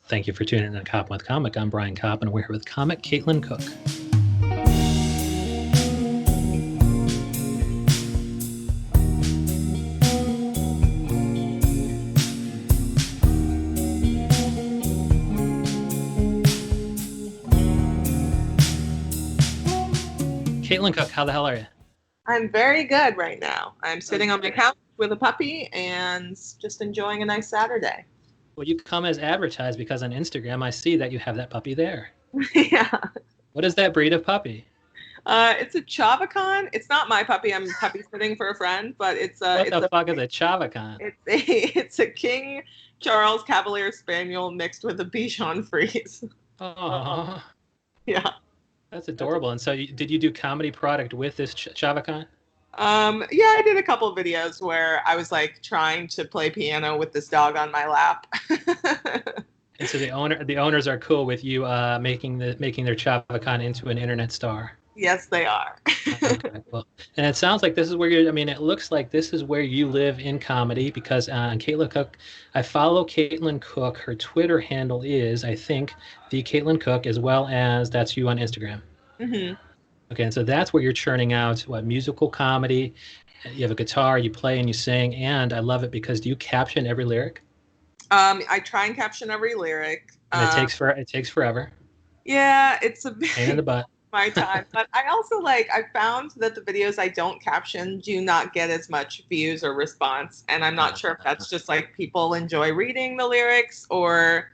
Thank you for tuning in to Koppen with Comic. I'm Brian Koppen, and we're here with comic Caitlin Cook. Caitlin Cook, how the hell are you? I'm very good right now. I'm sitting on my couch with a puppy and just enjoying a nice Saturday. Well, you come as advertised because on Instagram I see that you have that puppy there. Yeah. What is that breed of puppy? It's a Chavacon. It's not my puppy. I'm puppy sitting for a friend, but What the fuck is a Chavacon? It's a King Charles Cavalier Spaniel mixed with a Bichon Frise. Oh, Yeah. that's adorable. And so, did you do comedy product with this Chavacon? Yeah, I did a couple of videos where I was like trying to play piano with this dog on my lap. And so the owners are cool with you making their Chavacon into an internet star. Yes, they are. Okay, well, and it sounds like this is where you. I mean, it looks like this is where you live in comedy because on Caitlin Cook, I follow Caitlin Cook. Her Twitter handle is, I think, the Caitlin Cook, as well as that's you on Instagram. Mm-hmm. Okay, and so that's where you're churning out what musical comedy. You have a guitar, you play and you sing, and I love it because do you caption every lyric? I try and caption every lyric. And it takes forever. Yeah, it's a Pain in the butt. my time. But I also I found that the videos I don't caption do not get as much views or response. And I'm not sure if that's just like people enjoy reading the lyrics or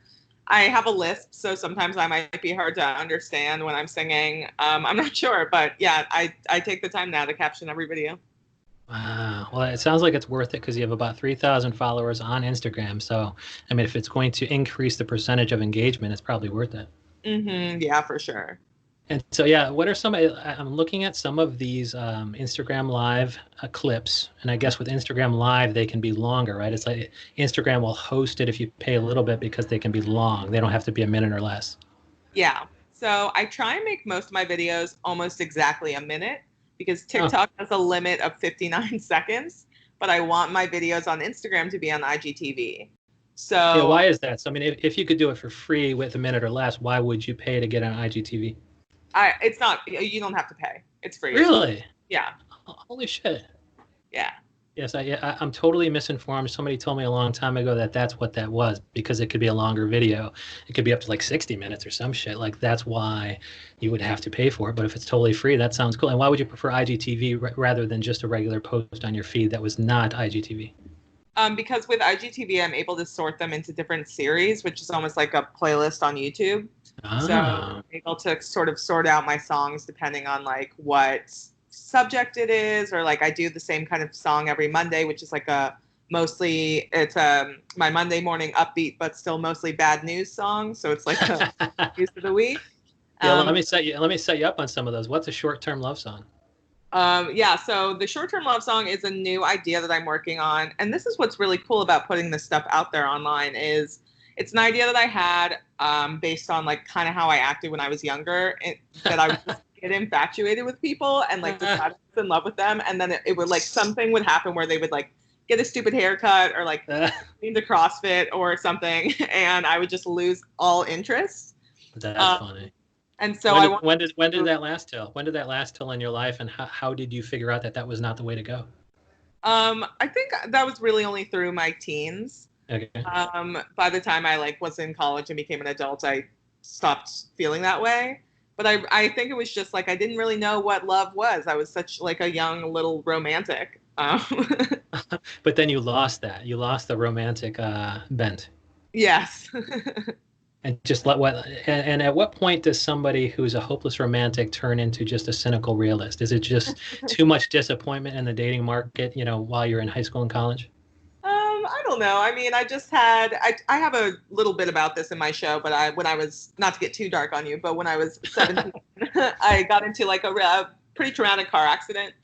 I have a lisp, so sometimes I might be hard to understand when I'm singing. I'm not sure, but yeah, I take the time now to caption every video. Wow. Well, it sounds like it's worth it because you have about 3,000 followers on Instagram. So, I mean, if it's going to increase the percentage of engagement, it's probably worth it. Mm-hmm. Yeah, for sure. And so, yeah, what are I'm looking at some of these Instagram Live clips. And I guess with Instagram Live, they can be longer, right? It's like Instagram will host it if you pay a little bit because they can be long. They don't have to be a minute or less. Yeah. So I try and make most of my videos almost exactly a minute because TikTok has a limit of 59 seconds, but I want my videos on Instagram to be on IGTV. So yeah, why is that? So, I mean, if you could do it for free with a minute or less, why would you pay to get on IGTV? It's not, you don't have to pay. It's free. Really? Yeah. Holy shit. Yeah. Yes, I'm totally misinformed. Somebody told me a long time ago that that's what that was because it could be a longer video. It could be up to like 60 minutes or some shit. Like that's why you would have to pay for it. But if it's totally free, that sounds cool. And why would you prefer IGTV rather than just a regular post on your feed that was not IGTV? Because with IGTV, I'm able to sort them into different series, which is almost like a playlist on YouTube. So I'm able to sort of sort out my songs depending on like what subject it is, or like I do the same kind of song every Monday, which is like it's my Monday morning upbeat but still mostly bad news song. So it's like a news of the week. Yeah, let me set you up on some of those. What's a short-term love song? Yeah, so the short-term love song is a new idea that I'm working on, and this is what's really cool about putting this stuff out there online is it's an idea that I had based on like kind of how I acted when I was younger, that I would just get infatuated with people and like decide I was in love with them, and then it would like something would happen where they would like get a stupid haircut or like into CrossFit or something, and I would just lose all interest. That's funny. And so when did that last till? When did that last till in your life, and how did you figure out that was not the way to go? I think that was really only through my teens. Okay. By the time I like was in college and became an adult, I stopped feeling that way. But I think it was just like I didn't really know what love was. I was such like a young little romantic. But then you lost that. You lost the romantic bent. Yes. And just and at what point does somebody who's a hopeless romantic turn into just a cynical realist? Is it just too much disappointment in the dating market, while you're in high school and college? I don't know. I mean, I have a little bit about this in my show, but when I was, not to get too dark on you, but when I was 17, I got into like a pretty traumatic car accident.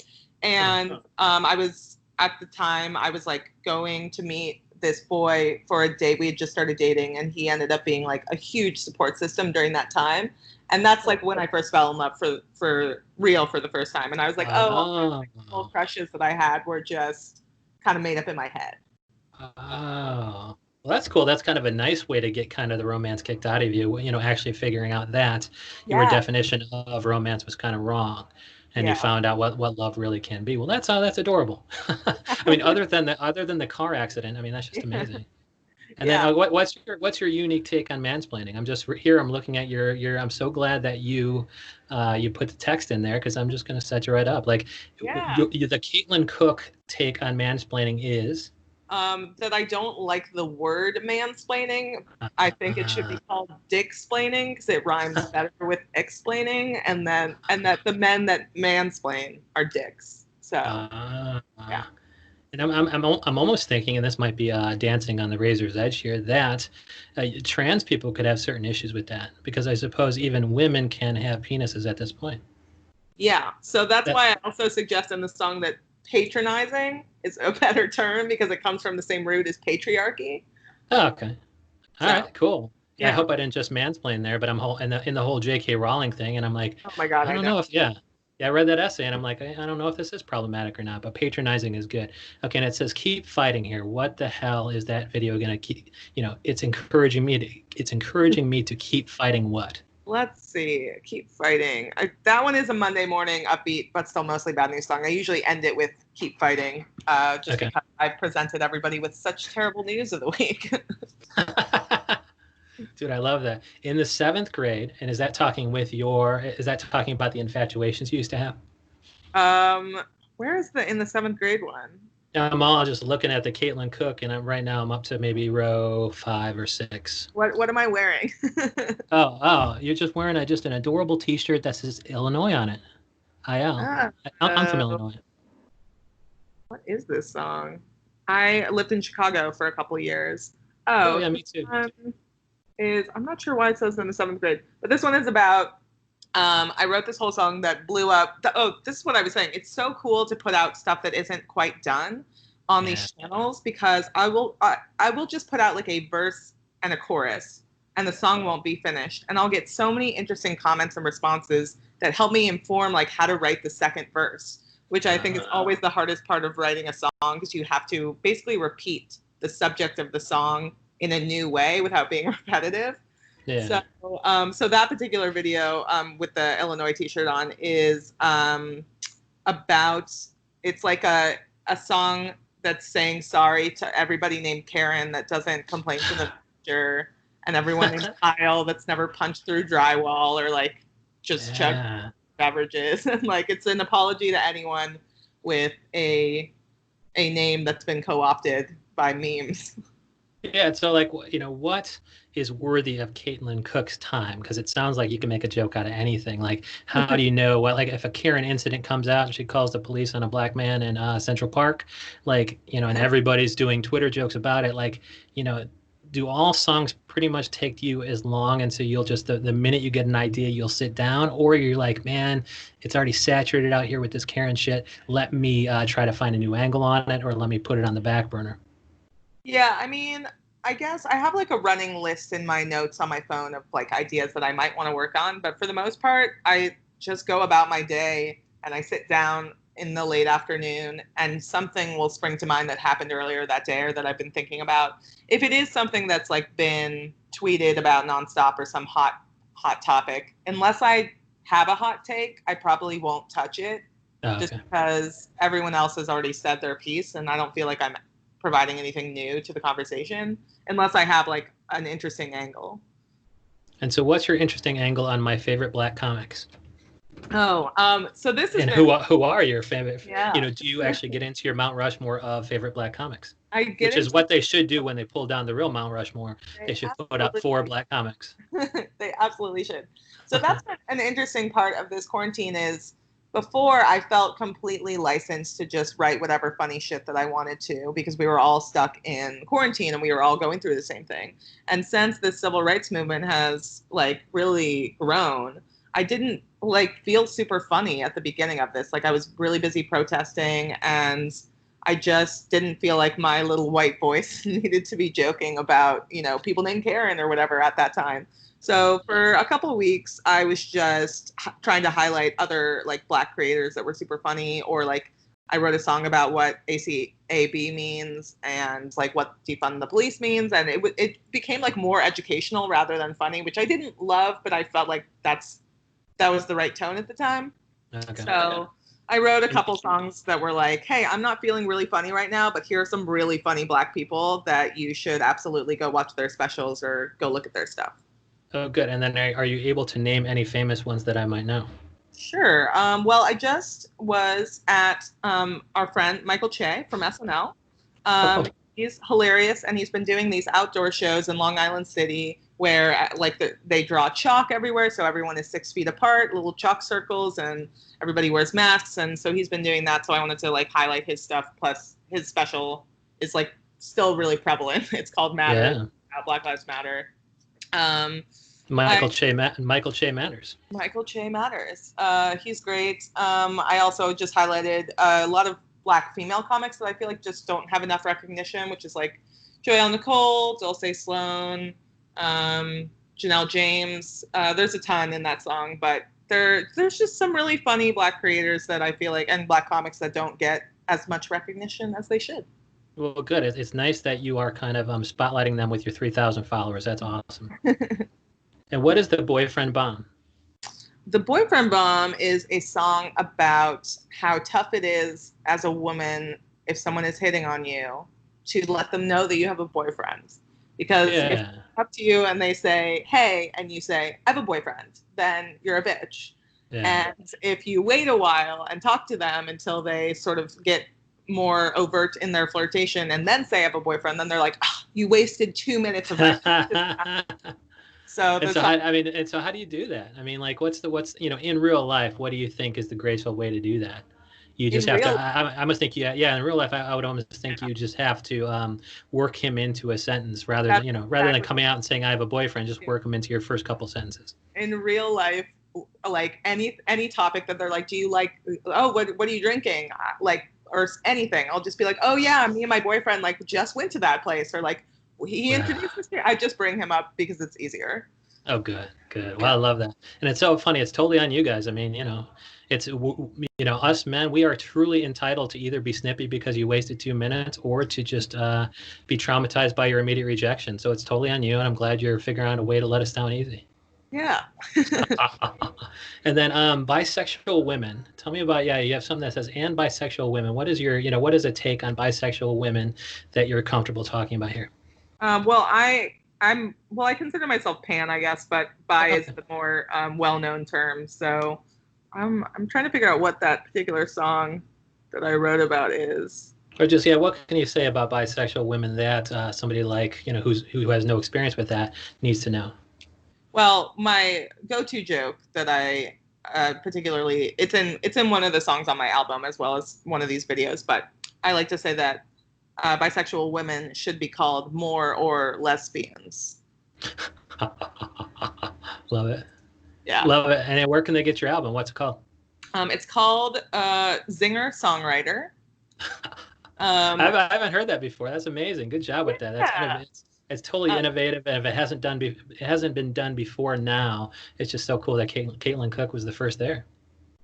And I was, at the time, I was like going to meet this boy for a date. We had just started dating, and he ended up being like a huge support system during that time. And that's like when I first fell in love for real for the first time. And I was like, all crushes that I had were just kind of made up in my head. Oh, well, Well, that's cool. That's kind of a nice way to get kind of the romance kicked out of you, actually figuring out that your Yeah, definition of romance was kind of wrong, and you yeah, found out what love really can be. Well, that's adorable. I mean, other than the car accident, I mean, that's just amazing. And then yeah. what's your unique take on mansplaining? I'm just here. I'm looking at your. I'm so glad that you put the text in there because I'm just going to set you right up. Like Yeah. the Caitlin Cook take on mansplaining is. That I don't like the word mansplaining. I think it should be Uh, called dicksplaining because it rhymes better with explaining, and that the men that mansplain are dicks. So uh, yeah, and I'm almost thinking, and this might be dancing on the razor's edge here, that trans people could have certain issues with that because I suppose even women can have penises at this point. yeah. So that's That why I also suggest in the song that patronizing is a better term because it comes from the same root as patriarchy. okay, all So right, cool. Yeah, I yeah. hope I didn't just mansplain there, but I'm whole in the whole J.K. Rowling thing, and I'm like, Oh my God, I I don't know. know if yeah, I read that essay, and I'm like, I don't know if this is problematic or not, but patronizing is good. Okay, and it says keep fighting here. What the hell is that video gonna keep? It's encouraging me to keep fighting what? Let's see. Keep fighting. That one is a Monday morning upbeat, but still mostly bad news song. I usually end it with "Keep Fighting," just Okay. because I've presented everybody with such terrible news of the week. Dude, I love that. In the seventh grade, and is that talking about the infatuations you used to have? um, where is the in the seventh grade one? I'm all just looking at the Caitlin Cook, and right now I'm up to maybe row 5 or 6. What am I wearing? Oh, you're just wearing just an adorable T-shirt that says Illinois on it. IL. Ah, I'm from uh, Illinois. what is this song? I lived in Chicago for a couple years. Oh Oh, yeah, this me too. one is I'm not sure why it says in the seventh grade, but this one is about I wrote this whole song that blew up. This is what I was saying. It's so cool to put out stuff that isn't quite done on Yeah. these channels because I will just put out like a verse and a chorus and the song won't be finished and I'll get so many interesting comments and responses that help me inform like how to write the second verse, which I think is Uh, always the hardest part of writing a song because you have to basically repeat the subject of the song in a new way without being repetitive. So, yeah. so that particular video with the Illinois T-shirt on is about. It's like a song that's saying sorry to everybody named Karen that doesn't complain to the manager, and everyone named Kyle that's never punched through drywall or like just chugged Yeah. beverages. And like it's an apology to anyone with a name that's been co-opted by memes. Yeah, so like, what is worthy of Caitlin Cook's time? Because it sounds like you can make a joke out of anything. Like, how do you know what? Like, if a Karen incident comes out and she calls the police on a black man in Central Park, like, and everybody's doing Twitter jokes about it, like, you know, do all songs pretty much take you as long, and so you'll just the minute you get an idea, you'll sit down, or you're like, man, it's already saturated out here with this Karen shit. Let me try to find a new angle on it, or let me put it on the back burner. Yeah, I mean, I guess I have like a running list in my notes on my phone of like ideas that I might want to work on, but for the most part, I just go about my day and I sit down in the late afternoon and something will spring to mind that happened earlier that day or that I've been thinking about. If it is something that's like been tweeted about nonstop or some hot topic, unless I have a hot take, I probably won't touch it Oh, just okay. because everyone else has already said their piece and I don't feel like I'm providing anything new to the conversation unless I have like an interesting angle. And so, what's your interesting angle on my favorite black comics? Oh, so this has And been who are your favorite? yeah. Do you actually get into your Mount Rushmore of favorite black comics? I get Which is into what they should do when they pull down the real Mount Rushmore. They they should put up four absolutely black comics. they absolutely should. So that's an interesting part of this quarantine is before I felt completely licensed to just write whatever funny shit that I wanted to because we were all stuck in quarantine and we were all going through the same thing. And since the civil rights movement has like really grown, I didn't like feel super funny at the beginning of this. Like I was really busy protesting and I just didn't feel like my little white voice needed to be joking about, people named Karen or whatever at that time. So for a couple of weeks, I was just trying to highlight other like black creators that were super funny or like I wrote a song about what ACAB means and like what defund the police means, and it became like more educational rather than funny, which I didn't love, but I felt like that was the right tone at the time. Okay. So I wrote a couple songs that were like, hey, I'm not feeling really funny right now, but here are some really funny Black people that you should absolutely go watch their specials or go look at their stuff. Oh, good. And then are you able to name any famous ones that I might know? Sure. Well, I just was at our friend Michael Che from SNL. He's hilarious, and he's been doing these outdoor shows in Long Island City where they draw chalk everywhere, so everyone is 6 feet apart, little chalk circles, and everybody wears masks. And so he's been doing that. So I wanted to like highlight his stuff. Plus, his special is like still really prevalent. It's called Matter. Yeah. Black Lives Matter. Michael Che Matters. Michael Che Matters. He's great. I also just highlighted a lot of Black female comics that I feel like just don't have enough recognition, which is like Joelle Nicole, Dulce Sloan, Janelle James. There's a ton in that song, but there's just some really funny Black creators that I feel like, and Black comics that don't get as much recognition as they should. Well, good. It's nice that you are kind of spotlighting them with your 3,000 followers. That's awesome. And what is The Boyfriend Bomb? The Boyfriend Bomb is a song about how tough it is as a woman if someone is hitting on you to let them know that you have a boyfriend. Because if it's up to you and they say, hey, and you say, I have a boyfriend, then you're a bitch. Yeah. And if you wait a while and talk to them until they sort of get more overt in their flirtation and then say I have a boyfriend, then they're like, oh, you wasted 2 minutes of my time. So how do you do that? I mean, like, what's in real life, what do you think is the graceful way to do that? You just have to. I must think, in real life, I would almost think you just have to work him into a sentence rather than coming out and saying I have a boyfriend. Just work him into your first couple sentences. In real life, like any topic that they're like, do you like? Oh, what are you drinking? Like, or anything. I'll just be like, oh yeah, me and my boyfriend like just went to that place, or like he introduced us to. I just bring him up because it's easier. Oh, good. Well, I love that, and it's so funny. It's totally on you guys. I mean, it's us men. We are truly entitled to either be snippy because you wasted 2 minutes, or to just be traumatized by your immediate rejection. So it's totally on you, and I'm glad you're figuring out a way to let us down easy. Yeah. And then bisexual women. Tell me about you have something that says and bisexual women. What is your what is a take on bisexual women that you're comfortable talking about here? Well, I consider myself pan, I guess, but bi is the more well-known term. So I'm trying to figure out what that particular song that I wrote about is. Or just what can you say about bisexual women that somebody like who has no experience with that needs to know? Well, my go-to joke that I particularly it's in one of the songs on my album as well as one of these videos, but I like to say that bisexual women should be called more or lesbians. Love it. Yeah. Love it. And where can they get your album? What's it called? It's called Zinger Songwriter. I haven't heard that before. That's amazing. Good job with that. That's it's totally innovative, and if it hasn't been done before now, it's just so cool that Caitlin Cook was the first there.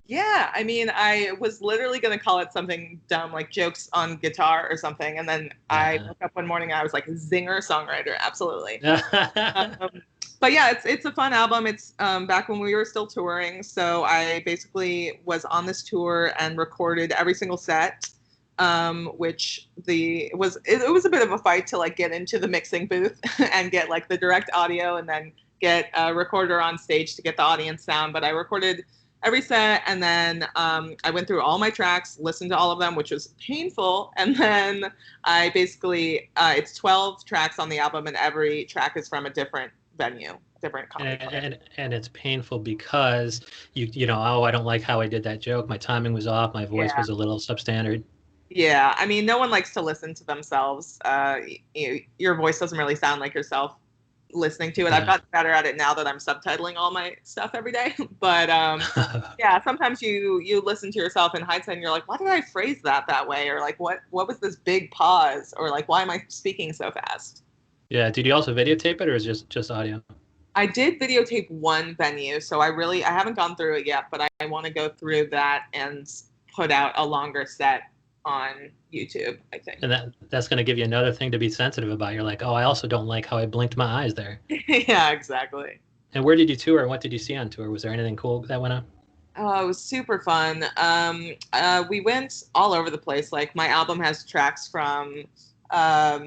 Yeah, I mean, I was literally going to call it something dumb, like jokes on guitar or something, and then I woke up one morning and I was like, Zinger Songwriter, absolutely. But yeah, it's a fun album. It's back when we were still touring, so I basically was on this tour and recorded every single set. Which it was a bit of a fight to like get into the mixing booth and get like the direct audio and then get a recorder on stage to get the audience sound. But I recorded every set, and then I went through all my tracks, listened to all of them, which was painful. And then I basically it's 12 tracks on the album, and every track is from a different venue, different comedy club. And it's painful because I don't like how I did that joke. My timing was off. My voice was a little substandard. Yeah, I mean, no one likes to listen to themselves. Your voice doesn't really sound like yourself listening to it. I've gotten better at it now that I'm subtitling all my stuff every day. But yeah, sometimes you listen to yourself in hindsight and you're like, why did I phrase that way? Or like, what was this big pause? Or like, why am I speaking so fast? Yeah, did you also videotape it, or is it just audio? I did videotape one venue, so I haven't gone through it yet, but I want to go through that and put out a longer set on YouTube, I think. And that's going to give you another thing to be sensitive about. You're like, oh, I also don't like how I blinked my eyes there. Yeah, exactly. And where did you tour and what did you see on tour? Was there anything cool that went on? Oh, it was super fun. We went all over the place. Like my album has tracks from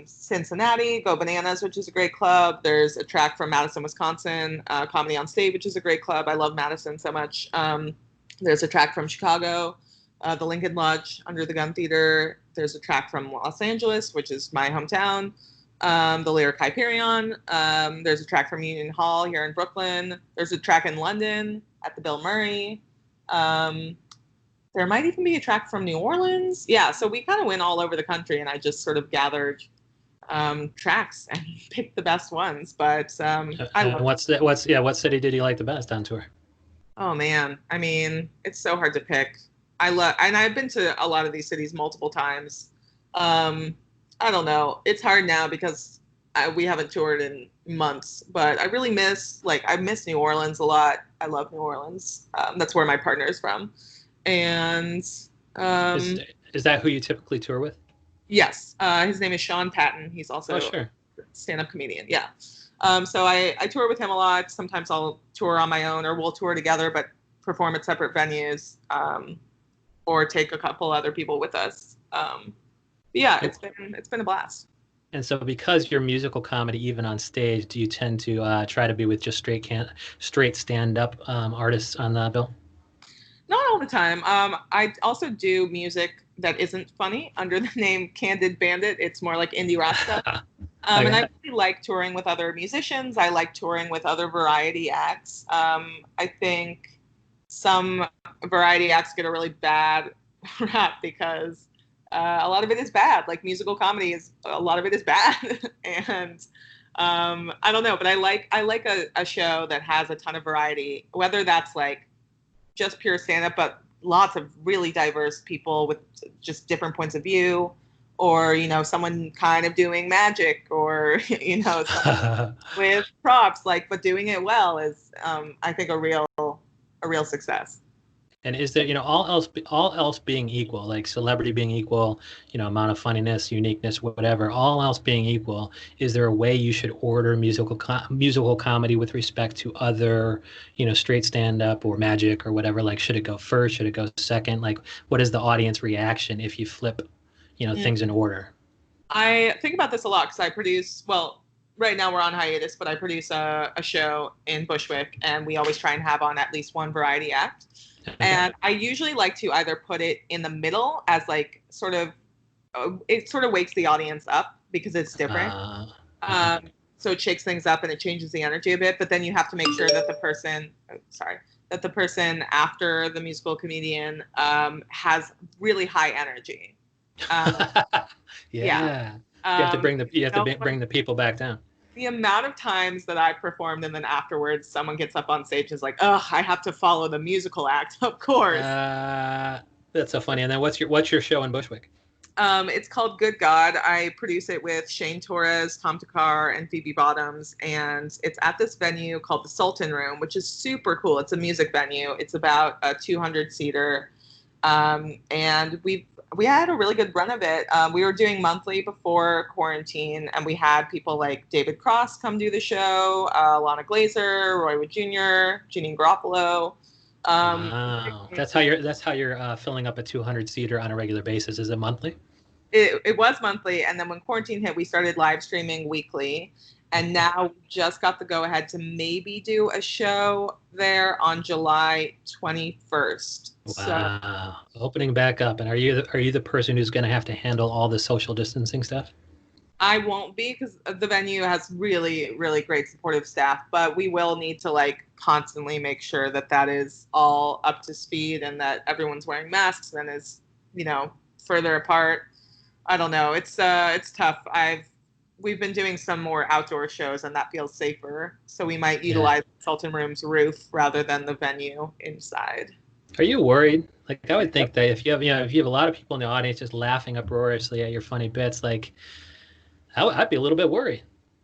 Cincinnati, Go Bananas, which is a great club. There's a track from Madison, Wisconsin, Comedy on Stage, which is a great club. I love Madison so much. There's a track from Chicago, the Lincoln Lodge, Under the Gun Theater. There's a track from Los Angeles, which is my hometown, the Lyric Hyperion. There's a track from Union Hall here in Brooklyn. There's a track in London at the Bill Murray. There might even be a track from New Orleans. Yeah, so we kind of went all over the country, and I just sort of gathered tracks and picked the best ones. But what city did you like the best on tour? Oh man, I mean, it's so hard to pick. And I've been to a lot of these cities multiple times. I don't know. It's hard now because we haven't toured in months, but I miss New Orleans a lot. I love New Orleans. That's where my partner is from. And is that who you typically tour with? Yes. His name is Sean Patton. He's also a stand-up comedian. Yeah. So I tour with him a lot. Sometimes I'll tour on my own or we'll tour together, but perform at separate venues, or take a couple other people with us. Yeah, it's been a blast. And so because you're musical comedy, even on stage, do you tend to try to be with just straight stand-up artists on the bill? Not all the time. I also do music that isn't funny under the name Candid Bandit. It's more like indie rock stuff. Okay. And I really like touring with other musicians. I like touring with other variety acts. I think some variety acts get a really bad rap because a lot of it is bad. Like musical comedy a lot of it is bad. And I don't know, but I like a show that has a ton of variety, whether that's like just pure stand-up, but lots of really diverse people with just different points of view, or, someone kind of doing magic, or, someone with props, but doing it well is, I think, a real success. And is there, all else being equal, like celebrity being equal, amount of funniness, uniqueness, whatever, all else being equal, is there a way you should order musical comedy with respect to other, straight stand-up or magic or whatever? Like, should it go first? Should it go second? Like, what is the audience reaction if you flip, things in order? I think about this a lot because I produce, right now we're on hiatus, but I produce a show in Bushwick, and we always try and have on at least one variety act. And I usually like to either put it in the middle as it sort of wakes the audience up because it's different. So it shakes things up and it changes the energy a bit. But then you have to make sure that the person after the musical comedian has really high energy. Yeah. You have to bring the people back down. The amount of times that I performed and then afterwards someone gets up on stage and is like, "Oh, I have to follow the musical act." Of course. That's so funny. And then what's your show in Bushwick? It's called Good God. I produce it with Shane Torres, Tom Takar, and Phoebe Bottoms, and it's at this venue called the Sultan Room, which is super cool. It's a music venue. It's about a 200-seater, and we had a really good run of it. We were doing monthly before quarantine, and we had people like David Cross come do the show, Lana Glazer, Roy Wood Jr., Jeanine Garofalo. Wow. That's how you're filling up a 200-seater on a regular basis. Is it monthly? It was monthly, and then when quarantine hit, we started live streaming weekly. And now we just got the go-ahead to maybe do a show there on July 21st. Wow. So, opening back up. And are you the person who's going to have to handle all the social distancing stuff? I won't be, because the venue has really, really great supportive staff. But we will need to constantly make sure that is all up to speed and that everyone's wearing masks and is, further apart. I don't know. It's tough. We've been doing some more outdoor shows, and that feels safer. So we might utilize the Sultan Room's roof rather than the venue inside. Are you worried? I would think that if you have a lot of people in the audience just laughing uproariously at your funny bits, I'd be a little bit worried.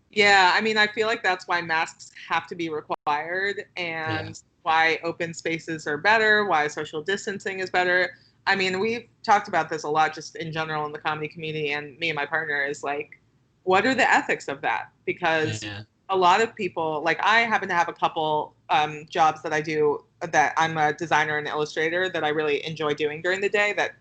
Yeah, I mean, I feel like that's why masks have to be required, and why open spaces are better, why social distancing is better. I mean, we've talked about this a lot just in general in the comedy community, and me and my partner is like, what are the ethics of that? Because Yeah. a lot of people, like I happen to have a couple jobs that I do that I'm a designer and illustrator that I really enjoy doing during the day that,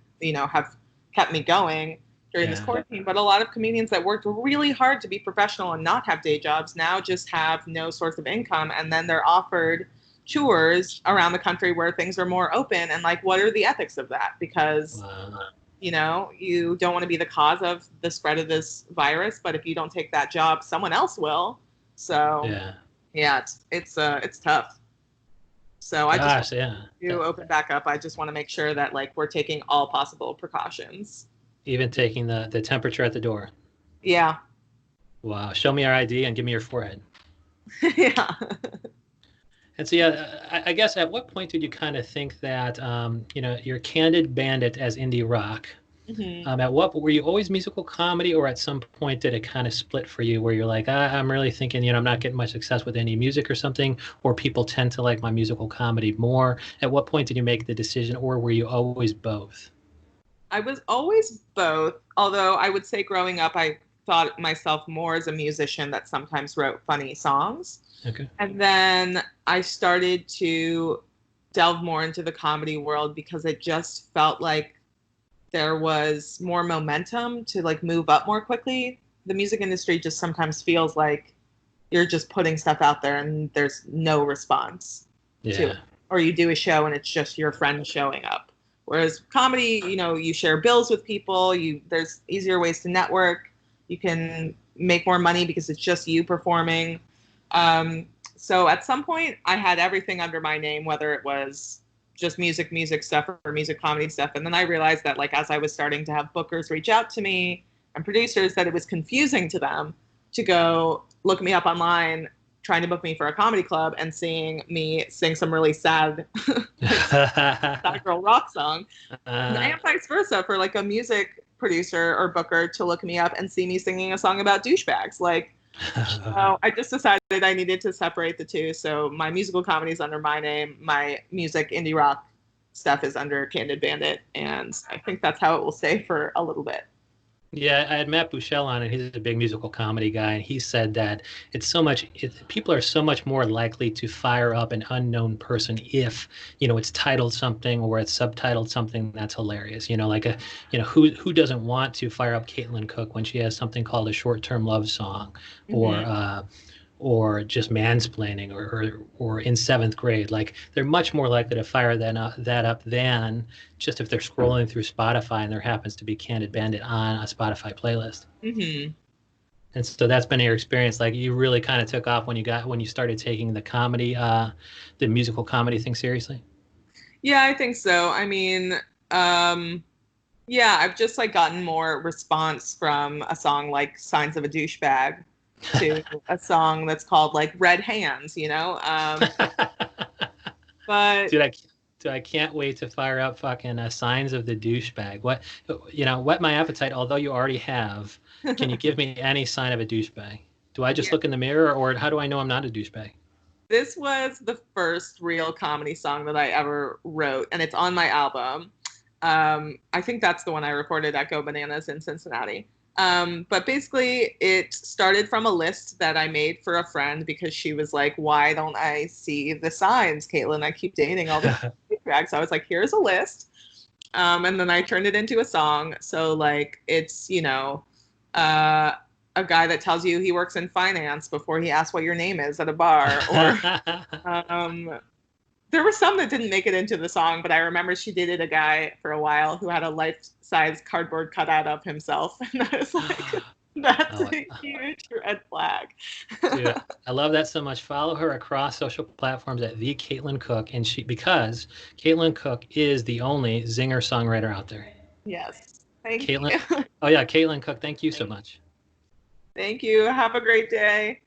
have kept me going during this Yeah. quarantine. But a lot of comedians that worked really hard to be professional and not have day jobs now just have no source of income. And then they're offered tours around the country where things are more open. And like, what are the ethics of that? Because Wow. you don't want to be the cause of the spread of this virus, but if you don't take that job, someone else will. So Yeah. yeah, it's tough. So I just want Gosh, yeah. to open back up. I just want to make sure that like we're taking all possible precautions. Even taking the temperature at the door. Yeah. Wow. Show me your ID and give me your forehead. Yeah. And so, yeah, I guess at what point did you kind of think that, you're Candid Bandit as indie rock? Hmm. At what were you always musical comedy, or at some point did it kind of split for you, where you're like, I'm really thinking, I'm not getting much success with any music or something, or people tend to like my musical comedy more? At what point did you make the decision, or were you always both? I was always both, although I would say growing up, I thought myself more as a musician that sometimes wrote funny songs. Okay. And then I started to delve more into the comedy world because it just felt like there was more momentum to like move up more quickly. The music industry just sometimes feels like you're just putting stuff out there and there's no response to Yeah. it. Or you do a show and it's just your friend showing up. Whereas comedy, you share bills with people, there's easier ways to network. You can make more money because it's just you performing. So at some point I had everything under my name, whether it was just music stuff or music comedy stuff. And then I realized that like as I was starting to have bookers reach out to me and producers, that it was confusing to them to go look me up online trying to book me for a comedy club and seeing me sing some really sad sad girl rock song. And vice versa for like a music producer or booker to look me up and see me singing a song about douchebags. Like, I just decided I needed to separate the two. So my musical comedy is under my name. My music indie rock stuff is under Candid Bandit. And I think that's how it will stay for a little bit. Yeah, I had Matt Bouchel on, and he's a big musical comedy guy, and he said that people are so much more likely to fire up an unknown person if, it's titled something or it's subtitled something that's hilarious. Who doesn't want to fire up Caitlin Cook when she has something called a short-term love song, Mm-hmm. or just mansplaining, or in seventh grade. Like, they're much more likely to fire that up than just if they're scrolling through Spotify and there happens to be Candid Bandit on a Spotify playlist. Mm-hmm. And so that's been your experience. Like, you really kind of took off when you started taking the musical comedy thing seriously. Yeah, I think so. I mean, yeah, I've just like gotten more response from a song like Signs of a Douchebag to a song that's called like Red Hands. But Dude, I can't wait to fire up fucking Signs of the Douchebag. Whet my appetite, although you already have. Can you give me any sign of a douchebag? Do I just yeah, look in the mirror, or how do I know I'm not a douchebag? this was the first real comedy song that I ever wrote, and it's on my album. I think that's the one I recorded at Go Bananas in Cincinnati. But basically, it started from a list that I made for a friend because she was like, "Why don't I see the signs, Caitlin? I keep dating all these douchebags." So I was like, "Here's a list," and then I turned it into a song. So like, it's uh, a guy that tells you he works in finance before he asks what your name is at a bar, or there were some that didn't make it into the song, but I remember she dated a guy for a while who had a life-size cardboard cutout of himself, and I was like, that's Oh, a huge red flag. dude, I love that so much. Follow her across social platforms at the Caitlin Cook, and because Caitlin Cook is the only zinger songwriter out there. Yes, thank Caitlin, you. oh yeah, Caitlin Cook, thank you so much. Thank you. Have a great day.